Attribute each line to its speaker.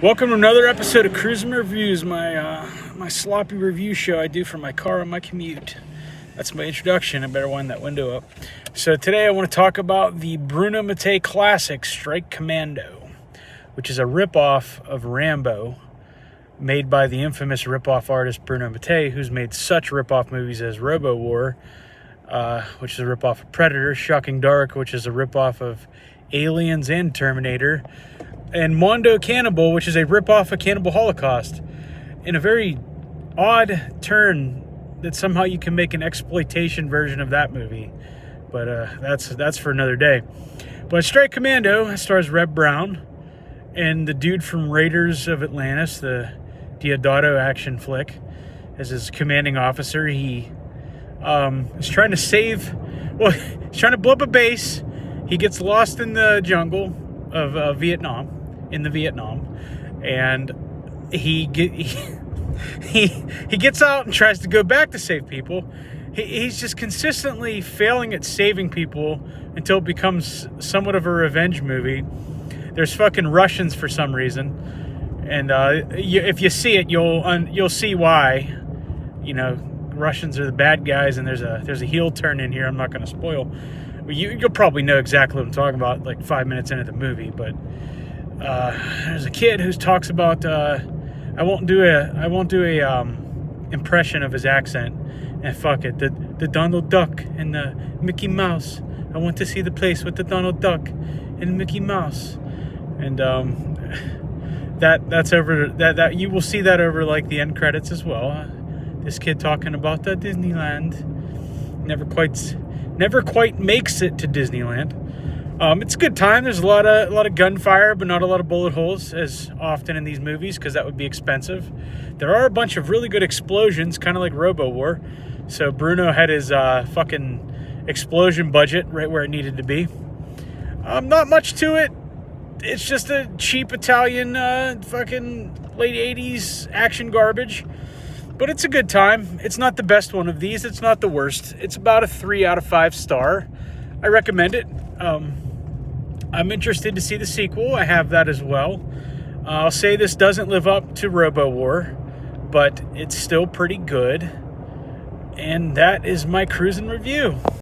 Speaker 1: Welcome to another episode of Cruis'n Reviews, my sloppy review show I do for my car on my commute. That's my introduction. I better wind that window up. So today I want to talk about the Bruno Mattei classic Strike Commando, which is a rip-off of Rambo made by the infamous rip-off artist Bruno Mattei, who's made such rip-off movies as Robo War, which is a rip-off of Predator, Shocking Dark, which is a rip-off of Aliens and Terminator, and Mondo Cannibal, which is a rip-off of Cannibal Holocaust, in a very odd turn that somehow you can make an exploitation version of that movie. But that's for another day. But Strike Commando stars Reb Brown and the dude from Raiders of Atlantis, the Diodato action flick, as his commanding officer. He is trying to he's trying to blow up a base. He gets lost in the jungle of Vietnam, and he gets out and tries to go back to save people. He's just consistently failing at saving people until it becomes somewhat of a revenge movie. There's fucking Russians for some reason, and if you see it, you'll see why. You know, Russians are the bad guys, and there's a heel turn in here. I'm not going to spoil. You'll probably know exactly what I'm talking about like 5 minutes into the movie, but there's a kid who talks about I won't do a impression of his accent, and fuck it, the Donald Duck and the Mickey Mouse. I want to see the place with the Donald Duck and Mickey Mouse, and that's over. That you will see that over like the end credits as well. This kid talking about the Disneyland never quite makes it to Disneyland. It's a good time. There's a lot of gunfire, but not a lot of bullet holes as often in these movies, because that would be expensive. There are a bunch of really good explosions, kind of like Robo War. So Bruno had his fucking explosion budget right where it needed to be. Not much to it. It's just a cheap Italian fucking late 80s action garbage. But it's a good time. It's not the best one of these. It's not the worst. It's about a 3 out of 5 star. I recommend it. I'm interested to see the sequel. I have that as well. I'll say this doesn't live up to Robo War, but it's still pretty good. And that is my Cruis'n review.